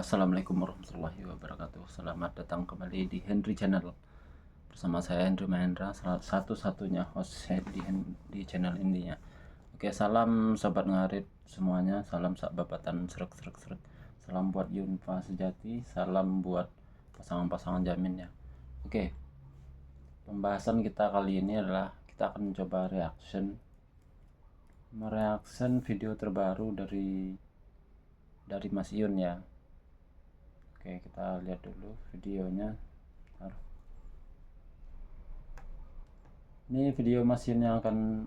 Assalamualaikum warahmatullahi wabarakatuh. Selamat datang kembali di Henry Channel. Bersama saya Henry Mahendra, salah satu-satunya host di channel ini ya. Oke, salam sobat ngarit semuanya, salam sak babatan srek. Salam buat Yunfa sejati, salam buat pasangan-pasangan jamin ya. Oke. Pembahasan kita kali ini adalah kita akan mencoba mereaction video terbaru dari Mas Yun ya. Oke, kita lihat dulu videonya. Ini video Mas Yun yang akan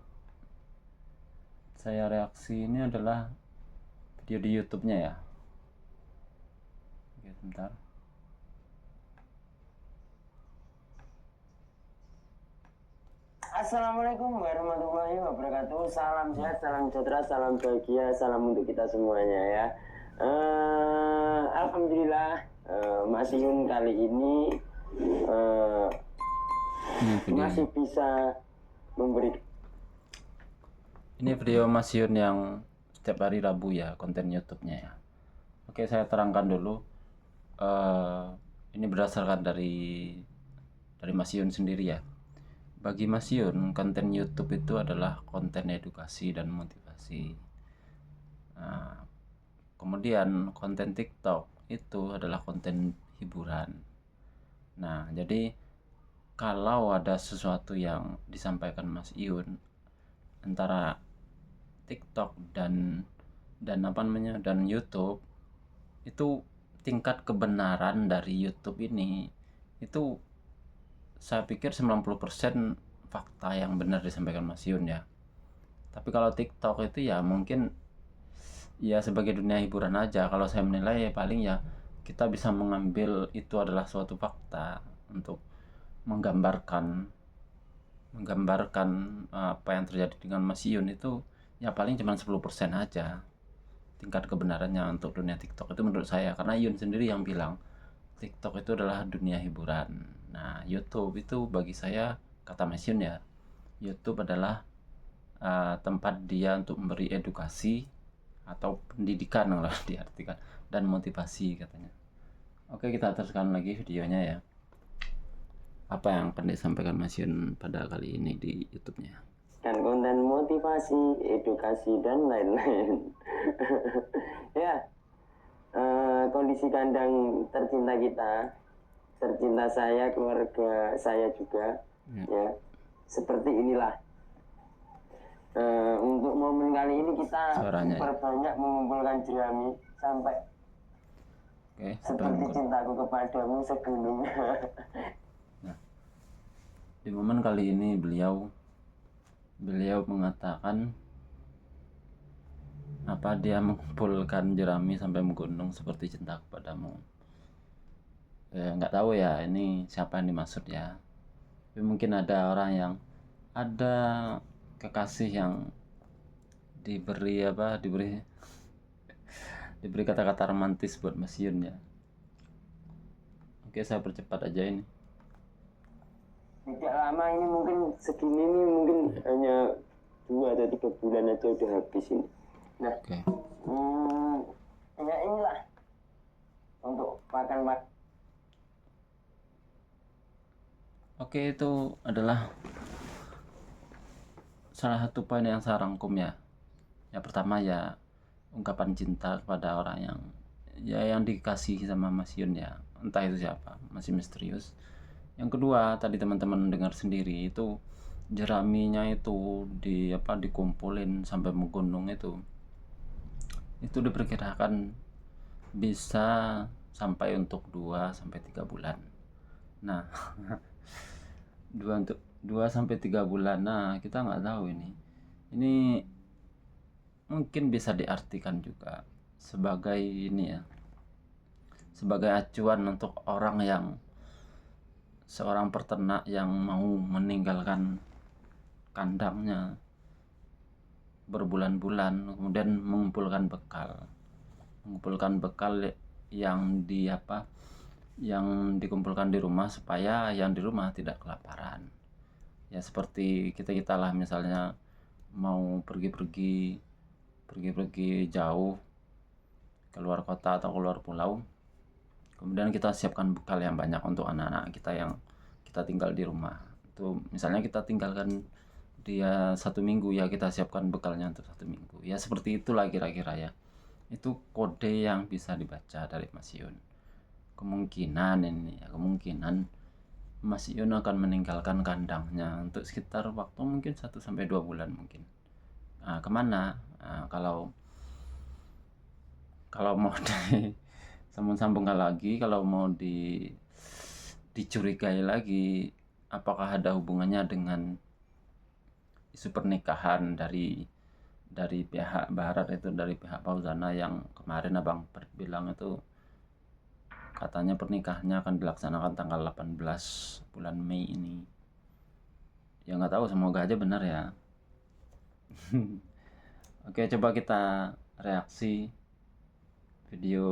saya reaksi ini adalah video di YouTube-nya ya. Oke, sebentar. Assalamualaikum warahmatullahi wabarakatuh. Salam sehat, salam sejahtera, salam bahagia, salam untuk kita semuanya ya. Alhamdulillah Mas Yun kali ini masih bisa memberi. Ini video Mas Yun yang setiap hari Rabu ya, konten YouTube-nya ya. Oke, saya terangkan dulu. Ini berdasarkan dari Mas Yun sendiri ya. Bagi Mas Yun, konten YouTube itu adalah konten edukasi dan motivasi. Nah, kemudian konten TikTok itu adalah konten hiburan. Nah, jadi kalau ada sesuatu yang disampaikan Mas Yun antara TikTok dan YouTube, itu tingkat kebenaran dari YouTube ini itu saya pikir 90% fakta yang benar disampaikan Mas Yun ya. Tapi kalau TikTok itu ya mungkin ya sebagai dunia hiburan aja. Kalau saya menilai ya paling ya kita bisa mengambil itu adalah suatu fakta untuk menggambarkan apa yang terjadi dengan Mas Yun itu ya paling cuma 10% aja tingkat kebenarannya untuk dunia TikTok itu menurut saya, karena Yun sendiri yang bilang TikTok itu adalah dunia hiburan. Nah, YouTube itu bagi saya, kata Mas Yun ya, YouTube adalah tempat dia untuk memberi edukasi atau pendidikan kalau diartikan, dan motivasi katanya. Oke, kita teruskan lagi videonya ya. Apa yang akan disampaikan Mas Yun pada kali ini di YouTube-nya? Dan konten motivasi, edukasi dan lain-lain. Ya, kondisi kandang tercinta kita, tercinta saya, keluarga saya juga, ya seperti inilah. Untuk momen kali ini kita perbanyak mengumpulkan jerami sampai seperti cintaku kepadamu segunung. Nah, di momen kali ini beliau mengatakan apa, dia mengumpulkan jerami sampai menggunung seperti cinta kepadamu. Nggak tahu ya ini siapa yang dimaksud ya. Tapi mungkin ada orang yang ada kekasih yang diberi kata-kata romantis buat Mas Yun ya. Oke, saya percepat aja ini. Tidak lama ini, mungkin segini ini mungkin hanya 2 atau 3 bulan aja udah habis ini. Nah, ya inilah untuk makan. Oke, itu adalah salah satu poin yang saya rangkum ya. Yang pertama ya ungkapan cinta kepada orang yang dikasihi sama Mas Yun ya, entah itu siapa, masih misterius. Yang kedua, tadi teman-teman dengar sendiri itu jeraminya itu dikumpulin sampai menggunung itu diperkirakan bisa sampai untuk 2-3 bulan. Nah, 2-3 bulan. Nah, kita nggak tahu ini mungkin bisa diartikan juga sebagai sebagai acuan untuk seorang peternak yang mau meninggalkan kandangnya berbulan-bulan, kemudian mengumpulkan bekal yang dikumpulkan di rumah supaya yang di rumah tidak kelaparan. Ya seperti kita lah, misalnya mau pergi jauh keluar kota atau keluar pulau, Kemudian kita siapkan bekal yang banyak untuk anak-anak kita yang kita tinggal di rumah. Itu misalnya kita tinggalkan dia 1 minggu, ya kita siapkan bekalnya untuk 1 minggu. Ya seperti itulah kira-kira ya. Itu kode yang bisa dibaca dari Mas Yun. Kemungkinan Mas Yun akan meninggalkan kandangnya untuk sekitar waktu mungkin 1-2 bulan mungkin. Kemana? Kalau mau disambung-sambungkan lagi, kalau mau dicurigai lagi apakah ada hubungannya dengan isu pernikahan dari pihak barat, itu dari pihak Fauzana yang kemarin abang bilang itu katanya pernikahannya akan dilaksanakan tanggal 18 bulan Mei ini. Ya nggak tahu, semoga aja benar ya. Oke, coba kita reaksi video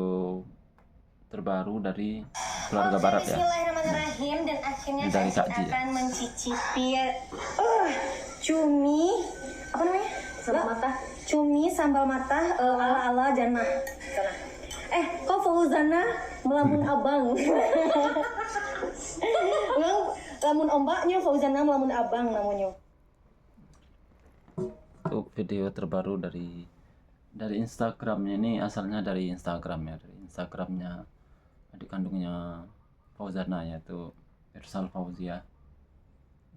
terbaru dari keluarga barat ya. Bismillahirrahmanirrahim. Dan akhirnya Dari saya Kak Ji, akan mencicipi cumi apa namanya? Sambal mata. Cumi sambal mata ala-ala Jannah. Kok Fauzana melamun abang? Lamun ombaknya Fauzana melamun abang namanya. Itu video terbaru dari Instagramnya. Ini asalnya dari Instagram ya, dari Instagramnya adik kandungnya Fauzana, yaitu Irsal Fauzia.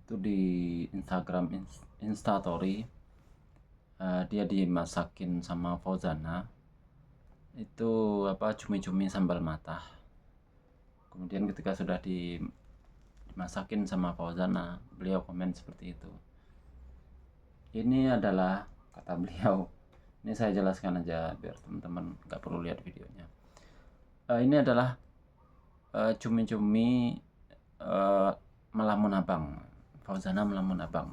Itu di Instagram Instastory, dia dimasakin sama Fauzana itu cumi-cumi sambal mata. Kemudian ketika sudah dimasakin sama Fauzana, beliau komen seperti itu. Ini adalah, kata beliau, ini saya jelaskan aja biar teman-teman nggak perlu lihat videonya. Ini adalah cumi-cumi melamun abang, Fauzana melamun abang.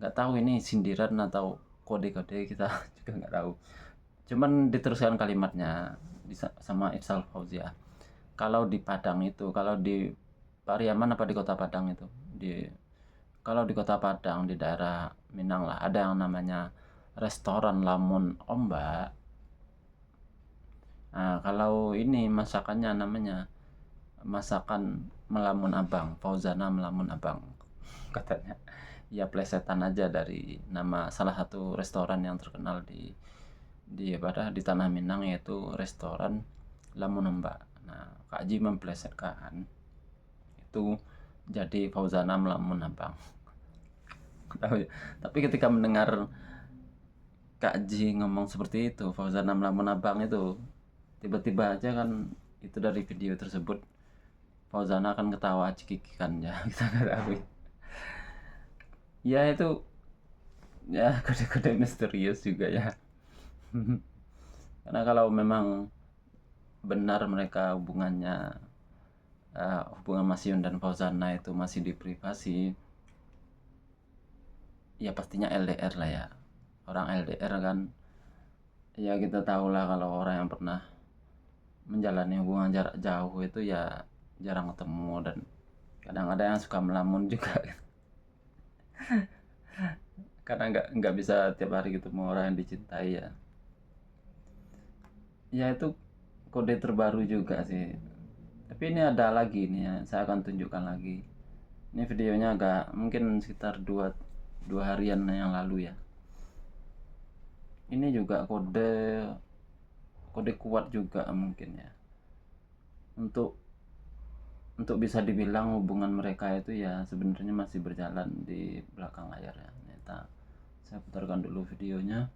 Nggak tahu ini sindiran atau kode-kode, kita juga nggak tahu. Cuman diteruskan kalimatnya sama Irsal Fauzia. Kalau di Padang itu, kalau di Pariaman apa di Kota Padang itu, kalau di Kota Padang di daerah Minang lah, ada yang namanya restoran Lamun Ombak. Kalau ini masakannya namanya masakan melamun abang, Fauzana melamun abang katanya. Ya plesetan aja dari nama salah satu restoran yang terkenal di Tanah Minang, yaitu restoran Lamun Ombak. Nah, Kak Ji memplesetkan itu jadi Fauzana melamun abang. Tapi ketika mendengar Kak Ji ngomong seperti itu, Fauzana melamun abang, itu tiba-tiba aja kan itu dari video tersebut Fauzana akan ketawa cekikikan ya, kita nggak tahu. Ya itu ya kode-kode misterius juga ya. Karena kalau memang benar mereka hubungan Mas Yun dan Fauzana itu masih di privasi, ya pastinya LDR lah ya. Orang LDR kan, ya kita tahu lah kalau orang yang pernah menjalani hubungan jarak jauh itu ya jarang ketemu, dan kadang ada yang suka melamun juga. Karena nggak bisa tiap hari ketemu orang yang dicintai ya. Ya itu kode terbaru juga sih. Tapi ini ada lagi nih ya, saya akan tunjukkan lagi. Ini videonya agak mungkin sekitar 2 harian yang lalu ya. Ini juga kode kuat juga mungkin ya. Untuk bisa dibilang hubungan mereka itu ya sebenarnya masih berjalan di belakang layar ya. Saya putarkan dulu videonya.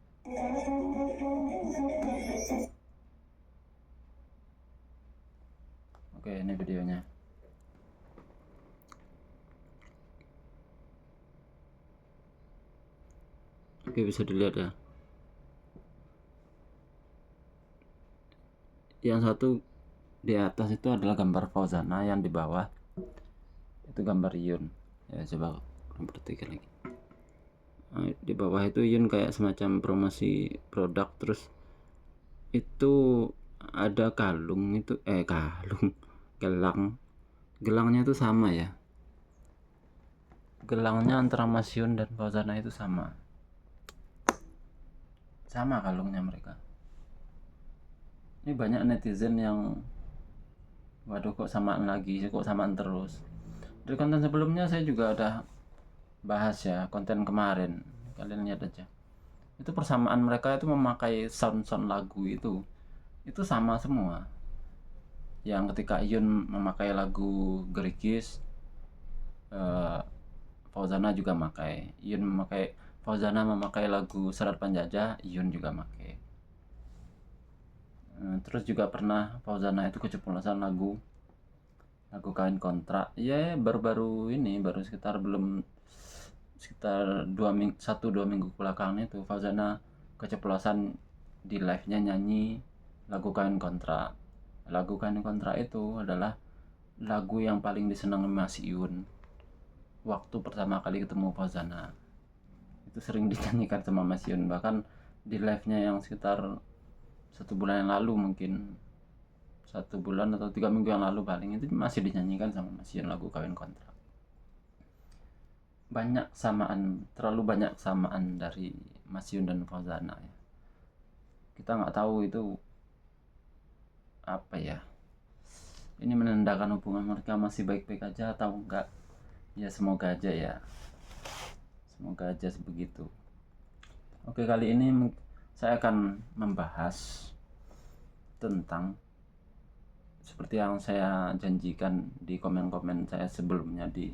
Oke, ini videonya. Oke, bisa dilihat ya. Yang satu di atas itu adalah gambar Fauzana, yang di bawah itu gambar Yun. Ya coba perhatikan lagi. Di bawah itu Yun kayak semacam promosi produk, terus itu ada kalung itu gelangnya itu sama ya. Gelangnya antara Mas Yun dan Fauzana itu sama kalungnya mereka. Ini banyak netizen yang waduh kok samaan lagi, kok samaan terus. Dari konten sebelumnya saya juga udah bahas ya, konten kemarin, kalian lihat aja. Itu persamaan mereka itu memakai sound lagu itu sama semua. Yang ketika Iyun memakai lagu Gerigis, Fauzana juga memakai. Fauzana memakai lagu Serat Penjajah, Iyun juga memakai. Terus juga pernah Fauzana itu keceplosan lagu Kawin Kontrak. Ya baru-baru ini, baru sekitar 1-2 minggu belakangan itu Fauzana keceplosan di live-nya nyanyi lagu Kawin Kontrak. Lagu Kawin Kontrak itu adalah lagu yang paling disenangi Mas Iyun waktu pertama kali ketemu Fauzana. Itu sering dinyanyikan sama Mas Iyun, bahkan di live-nya yang sekitar 1 bulan yang lalu, mungkin 1 bulan atau 3 minggu yang lalu paling, itu masih dinyanyikan sama Mas Iyun lagu Kawin Kontrak. Terlalu banyak samaan dari Mas Iyun dan Fauzana ya. Kita nggak tahu itu apa ya, ini menandakan hubungan mereka masih baik-baik aja atau enggak ya. Semoga aja begitu. Oke, kali ini saya akan membahas tentang seperti yang saya janjikan di komen-komen saya sebelumnya, di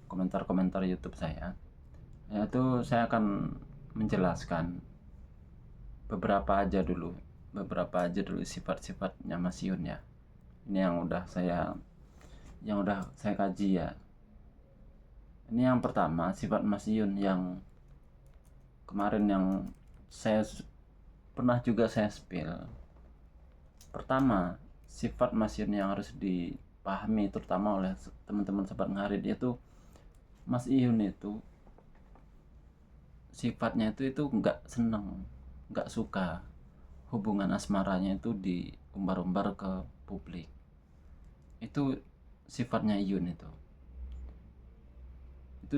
komentar-komentar YouTube saya, yaitu saya akan menjelaskan beberapa aja dulu sifat-sifatnya Mas Iyun ya. Ini yang udah saya kaji ya. Ini yang pertama, sifat Mas Iyun yang kemarin yang saya pernah juga saya spill. Pertama, sifat Mas Iyun yang harus dipahami terutama oleh teman-teman sobat ngarit, yaitu Mas Iyun itu sifatnya itu nggak seneng, nggak suka hubungan asmaranya itu diumbar-umbar ke publik. Itu sifatnya Iyun itu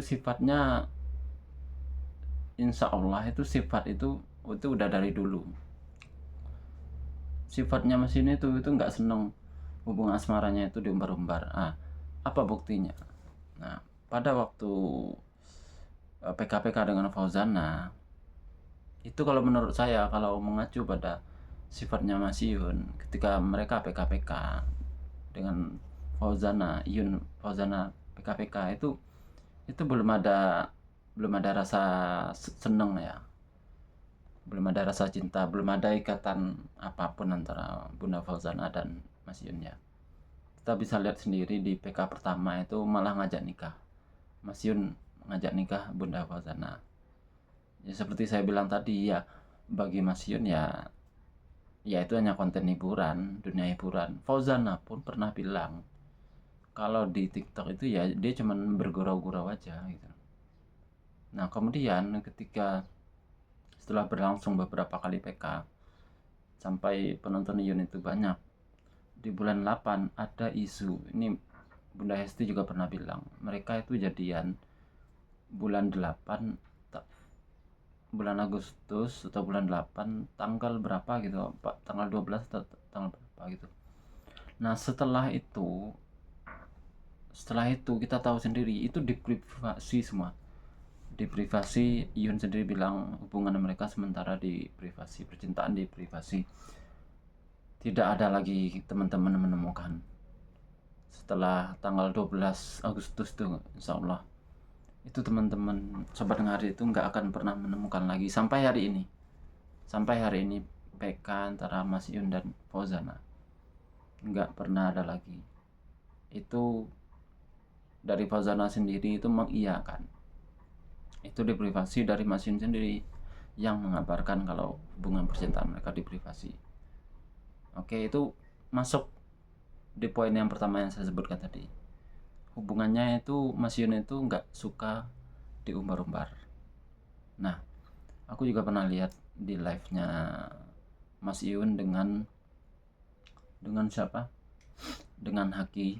sifatnya, insya Allah itu sifat itu udah dari dulu. Sifatnya Mas Iyun itu nggak seneng hubungan asmaranya itu diumbar-umbar. Apa buktinya? Nah, pada waktu PK dengan Fauzana, itu kalau menurut saya, kalau mengacu pada sifatnya Mas Iyun ketika mereka PK dengan Fauzana PK itu belum ada rasa seneng ya, belum ada rasa cinta, belum ada ikatan apapun antara Bunda Fauzana dan Mas Iyun ya. Kita bisa lihat sendiri di PK pertama itu malah ngajak nikah, Mas Iyun ngajak nikah Bunda Fauzana. Ya seperti saya bilang tadi ya, bagi Mas Iyun ya itu hanya konten hiburan, dunia hiburan. Fauzana pun pernah bilang kalau di TikTok itu ya dia cuman bergurau-gurau aja gitu. Nah kemudian ketika setelah berlangsung beberapa kali PK sampai penonton Iyun itu banyak, di bulan 8 ada isu, ini Bunda Hesti juga pernah bilang, mereka itu jadian bulan 8, bulan Agustus atau bulan 8 tanggal berapa gitu Pak, tanggal 12 atau tanggal berapa gitu. Nah setelah itu kita tahu sendiri itu diprivasi semua, diprivasi. Iyun sendiri bilang hubungan mereka sementara diprivasi, percintaan diprivasi, tidak ada lagi teman-teman menemukan. Setelah tanggal 12 Agustus tuh insya Allah itu teman-teman sobat ngarit itu nggak akan pernah menemukan lagi sampai hari ini PK antara Mas Iyun dan Fauzana nggak pernah ada lagi. Itu dari Fauzana sendiri itu mengiyakan, itu diprivasi dari Mas Iyun sendiri yang mengabarkan kalau hubungan percintaan mereka diprivasi. Oke, itu masuk di poin yang pertama yang saya sebutkan tadi. Hubungannya itu Mas Iyun itu nggak suka diumbar-umbar. Nah, aku juga pernah lihat di live-nya Mas Iyun dengan siapa? Dengan Haki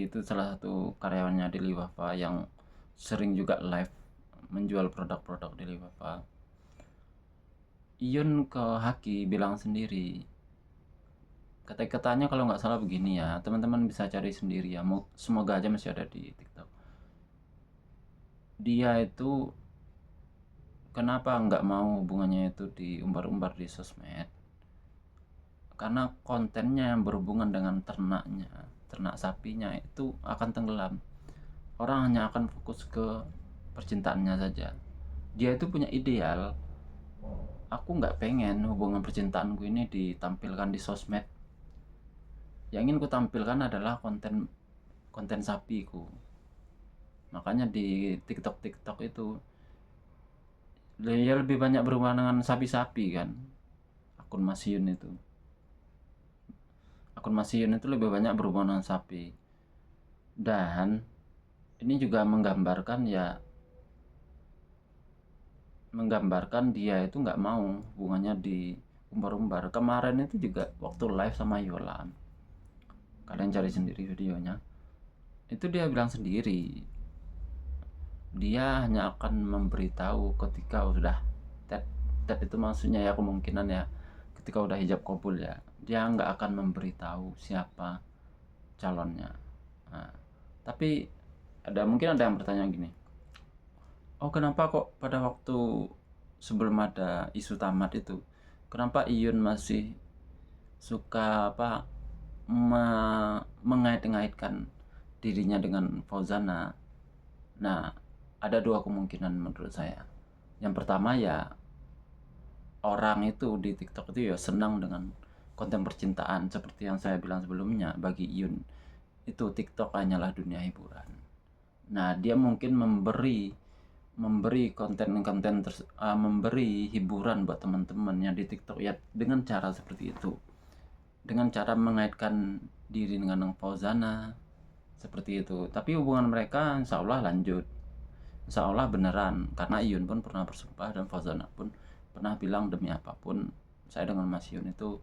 itu salah satu karyawannya di Liwafa yang sering juga live menjual produk-produk di Liwafa. Iyun ke Haki bilang sendiri kata-katanya kalau nggak salah begini ya, teman-teman bisa cari sendiri ya, semoga aja masih ada di TikTok. Dia itu kenapa nggak mau hubungannya itu diumbar-umbar di sosmed, karena kontennya yang berhubungan dengan ternak sapinya itu akan tenggelam. Orang hanya akan fokus ke percintaannya saja. Dia itu punya ideal, aku nggak pengen hubungan percintaanku ini ditampilkan di sosmed. Yang ingin ku tampilkan adalah konten sapiku. Makanya di TikTok itu ya lebih banyak berhubungan dengan sapi-sapi kan. Akun Mas Yun itu lebih banyak berhubungan dengan sapi. Dan ini juga menggambarkan dia itu nggak mau hubungannya diumbar-umbar. Kemarin itu juga waktu live sama Yolam, kalian cari sendiri videonya, itu dia bilang sendiri dia hanya akan memberitahu ketika udah tet itu maksudnya ya, kemungkinan ya ketika udah hijab kabul ya, dia nggak akan memberitahu siapa calonnya. Nah, tapi mungkin ada yang bertanya gini, oh kenapa kok pada waktu sebelum ada isu tamat itu, kenapa Iyun masih suka mengait-ngaitkan dirinya dengan Fauzana? Nah, ada dua kemungkinan menurut saya. Yang pertama ya, orang itu di TikTok itu ya senang dengan konten percintaan. Seperti yang saya bilang sebelumnya, bagi Iyun itu TikTok hanyalah dunia hiburan. Nah, dia mungkin memberi konten-konten memberi hiburan buat teman-teman yang di TikTok ya dengan cara seperti itu. Dengan cara mengaitkan diri dengan Fauzana seperti itu. Tapi hubungan mereka insya Allah lanjut, insya Allah beneran, karena Iyun pun pernah bersumpah dan Fauzana pun pernah bilang demi apapun saya dengan Mas Yun itu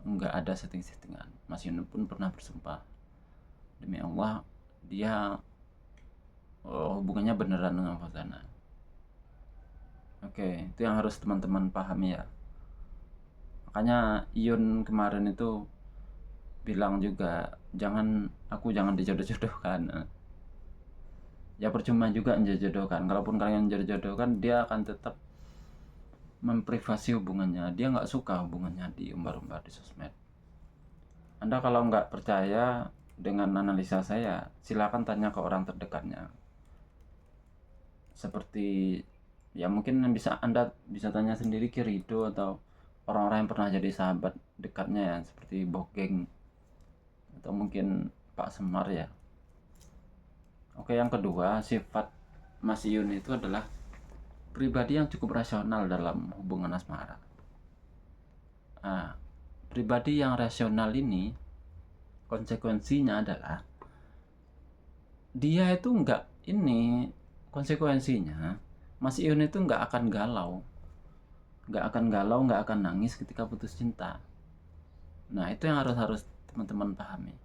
nggak ada setting-settingan. Mas Yun pun pernah bersumpah demi Allah dia hubungannya beneran dengan Fauzana. Oke, itu yang harus teman-teman pahami ya. Makanya Iyun kemarin itu bilang juga jangan dijodoh-jodohkan. Ya percuma juga menjodohkan. Kalaupun kalian jodoh-jodohkan, dia akan tetap memprivasi hubungannya. Dia nggak suka hubungannya diumbar-umbar di sosmed. Anda kalau nggak percaya dengan analisa saya, silakan tanya ke orang terdekatnya. Seperti ya mungkin Anda bisa tanya sendiri ke Rido atau orang-orang yang pernah jadi sahabat dekatnya ya, seperti Bogeng atau mungkin Pak Semar ya. Oke, yang kedua, sifat Mas Iyun itu adalah pribadi yang cukup rasional dalam hubungan asmara. Nah, pribadi yang rasional ini konsekuensinya adalah dia itu konsekuensinya Mas Iyun itu nggak akan galau, nggak akan nangis ketika putus cinta. Nah, itu yang harus teman-teman pahami.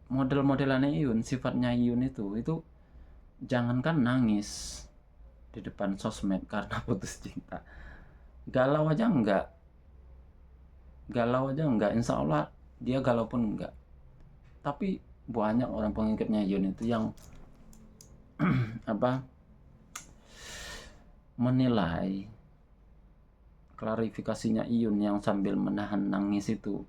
Model-modelannya Iyun, sifatnya Iyun itu jangankan nangis di depan sosmed karena putus cinta, galau aja enggak, insya Allah dia galau pun enggak. Tapi banyak orang pengikutnya Iyun itu yang menilai klarifikasinya Iyun yang sambil menahan nangis itu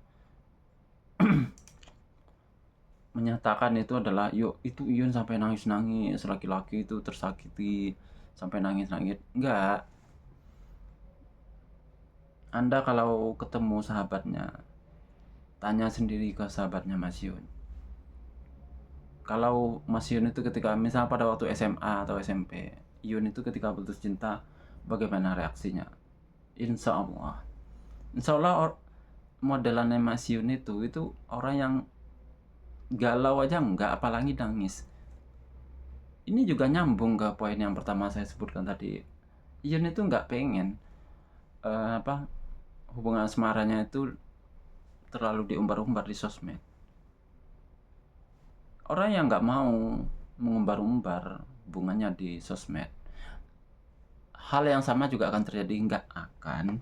menyatakan itu adalah itu Iyun sampai nangis-nangis, laki-laki itu tersakiti sampai nangis-nangis. Enggak. Anda kalau ketemu sahabatnya, tanya sendiri ke sahabatnya Mas Yun. Kalau Mas Yun itu ketika misalnya pada waktu SMA atau SMP, Yun itu ketika putus cinta, bagaimana reaksinya? Insya Allah modelannya Mas Yun itu orang yang galau aja enggak, apalagi nangis. Ini juga nyambung ke poin yang pertama saya sebutkan tadi. Iyun itu nggak pengen hubungan asmaranya itu terlalu diumbar-umbar di sosmed. Orang yang nggak mau mengumbar-umbar hubungannya di sosmed, hal yang sama juga akan terjadi, nggak akan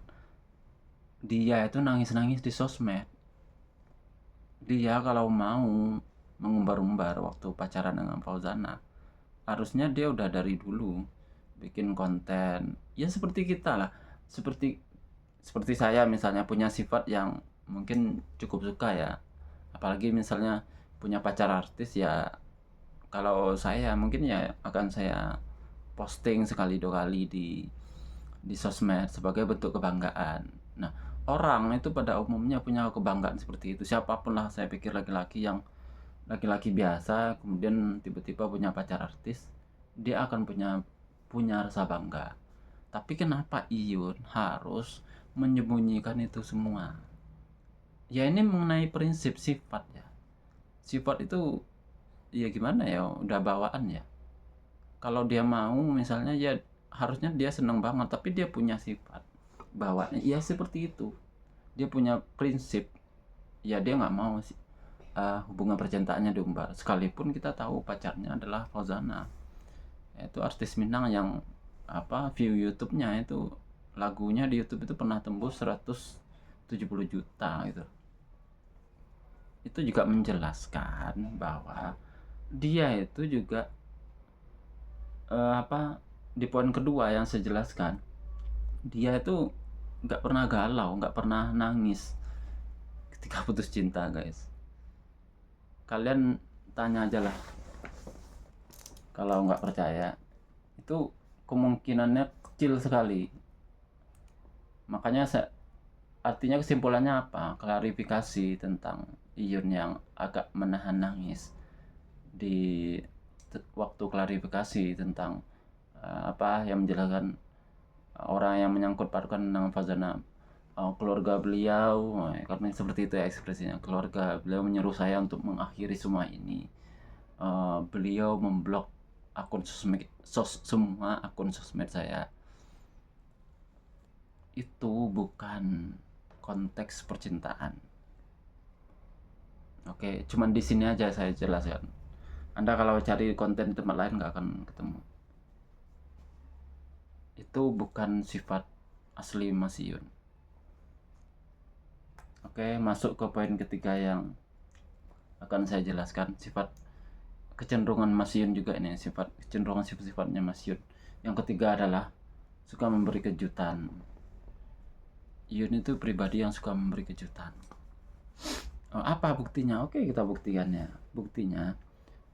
dia itu nangis-nangis di sosmed. Dia kalau mau mengumbar-umbar waktu pacaran dengan Fauzana, harusnya dia udah dari dulu bikin konten. Ya seperti kita lah, seperti saya misalnya punya sifat yang mungkin cukup suka ya. Apalagi misalnya punya pacar artis ya, kalau saya mungkin ya akan saya posting sekali dua kali di sosmed sebagai bentuk kebanggaan. Nah, orang itu pada umumnya punya kebanggaan seperti itu. Siapapun lah, saya pikir laki-laki biasa kemudian tiba-tiba punya pacar artis, dia akan punya rasa bangga. Tapi kenapa Iyun harus menyembunyikan itu semua? Ya ini mengenai prinsip sifat ya. Sifat itu ya gimana ya, udah bawaan ya. Kalau dia mau misalnya ya harusnya dia seneng banget, tapi dia punya sifat bawaan ya seperti itu. Dia punya prinsip, ya dia nggak mau hubungan percintaannya diumbar, sekalipun kita tahu pacarnya adalah Fauzana, itu artis Minang yang view YouTube-nya itu, lagunya di YouTube itu pernah tembus 170 juta gitu. Itu juga menjelaskan bahwa dia itu juga di poin kedua yang saya jelaskan, dia itu nggak pernah galau, nggak pernah nangis ketika putus cinta, guys. Kalian tanya aja lah, kalau nggak percaya, itu kemungkinannya kecil sekali. Makanya artinya kesimpulannya apa? Klarifikasi tentang Iyun yang agak menahan nangis di waktu klarifikasi tentang yang menjelaskan orang yang menyangkut pautkan dengan Fauzana, keluarga beliau, karena seperti itu ya ekspresinya, keluarga beliau menyuruh saya untuk mengakhiri semua ini. Beliau memblok semua akun sosmed saya. Itu bukan konteks percintaan. Oke, cuman di sini aja saya jelaskan. Anda kalau cari konten di tempat lain nggak akan ketemu. Itu bukan sifat asli Mas Iyun. Oke, masuk ke poin ketiga yang akan saya jelaskan, sifat kecenderungan Mas Iyun juga ini, sifat-sifatnya Mas Iyun. Yang ketiga adalah suka memberi kejutan. Iyun itu pribadi yang suka memberi kejutan. Apa buktinya? Oke, kita buktikannya. Buktinya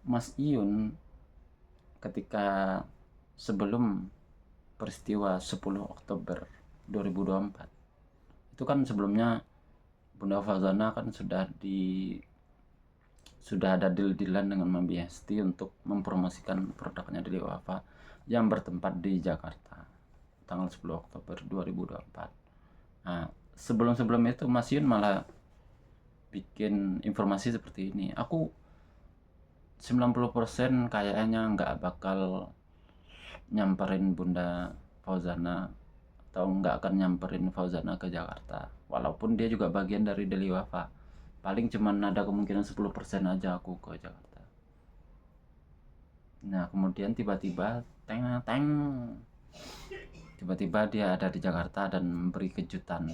Mas Iyun ketika sebelum peristiwa 10 Oktober 2024 itu kan sebelumnya Bunda Fauzana kan sudah ada deal-dealan dengan Mami Hesti untuk mempromosikan produknya Deli Wafa yang bertempat di Jakarta tanggal 10 Oktober 2024. Nah, sebelum itu Mas Iyun malah bikin informasi seperti ini. Aku 90% kayaknya nggak bakal nyamperin Bunda Fauzana atau nggak akan nyamperin Fauzana ke Jakarta, walaupun dia juga bagian dari Deli Wafa. Paling cuman ada kemungkinan 10% aja aku ke Jakarta. Nah kemudian tiba-tiba tiba-tiba dia ada di Jakarta dan memberi kejutan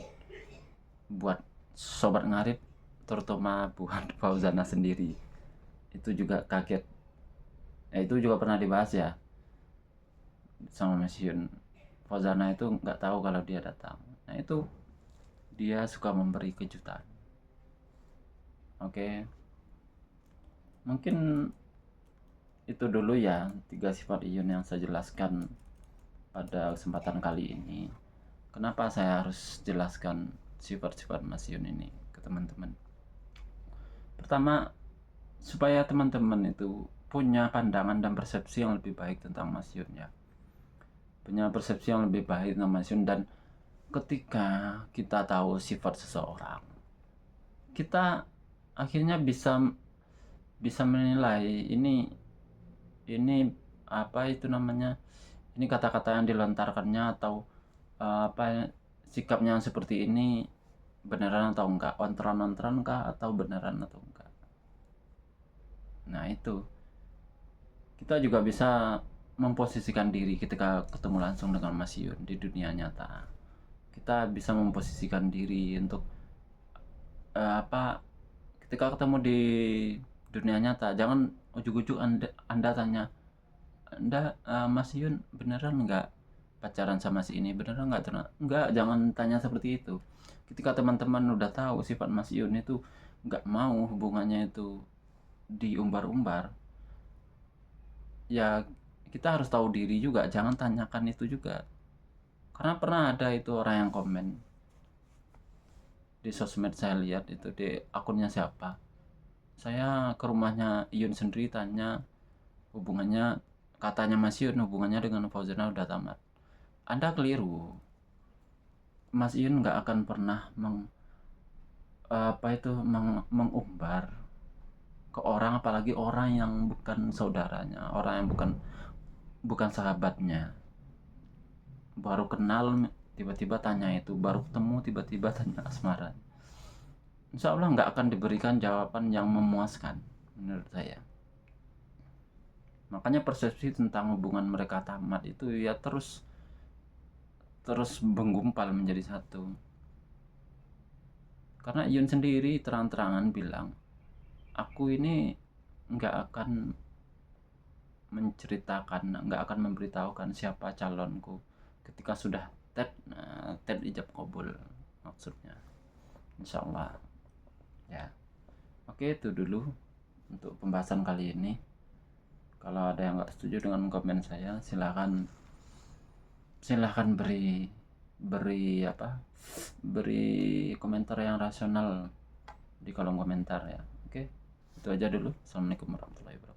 buat sobat Ngarip, terutama buat Fauzana sendiri. Itu juga kaget. Itu juga pernah dibahas ya sama Mas Iyun. Fauzana itu nggak tahu kalau dia datang. Nah itu dia suka memberi kejutan. Oke, mungkin itu dulu ya 3 sifat Iyun yang saya jelaskan pada kesempatan kali ini. Kenapa saya harus jelaskan sifat-sifat Mas Iyun ini ke teman-teman? Pertama, supaya teman-teman itu punya pandangan dan persepsi yang lebih baik tentang Mas Iyun ya. Punya persepsi yang lebih baik tentang Mas Iyun, dan ketika kita tahu sifat seseorang, kita akhirnya bisa menilai ini apa itu namanya, ini kata-kata yang dilontarkannya atau sikapnya seperti ini beneran atau enggak, ontran-ontran kah atau beneran atau enggak. Nah itu kita juga bisa memposisikan diri ketika ketemu langsung dengan Mas Iyun di dunia nyata. kita bisa memposisikan diri untuk ketika ketemu di dunia nyata, jangan ujuk-ujuk anda tanya, Mas Yun beneran nggak pacaran sama si ini, beneran nggak, jangan tanya seperti itu. Ketika teman-teman udah tahu sifat Mas Yun itu nggak mau hubungannya itu diumbar-umbar, ya kita harus tahu diri juga, jangan tanyakan itu juga. Karena pernah ada itu orang yang komen di sosmed, saya lihat itu di akunnya siapa, saya ke rumahnya Yun sendiri tanya hubungannya, katanya Mas Yun hubungannya dengan Fauzana udah tamat. Anda keliru. Mas Yun nggak akan pernah mengumbar ke orang, apalagi orang yang bukan saudaranya, orang yang bukan sahabatnya. Baru kenal tiba-tiba tanya itu, baru ketemu tiba-tiba tanya asmara. Insya Allah nggak akan diberikan jawaban yang memuaskan menurut saya. Makanya persepsi tentang hubungan mereka tamat itu ya terus menggumpal menjadi satu. Karena Yun sendiri terang-terangan bilang, aku ini nggak akan memberitahukan siapa calonku ketika sudah tet ijab kabul, maksudnya insya Allah ya. Oke, itu dulu untuk pembahasan kali ini. Kalau ada yang nggak setuju dengan komen saya, silahkan beri komentar yang rasional di kolom komentar ya. Oke, itu aja dulu. Assalamualaikum warahmatullahi wabarakatuh.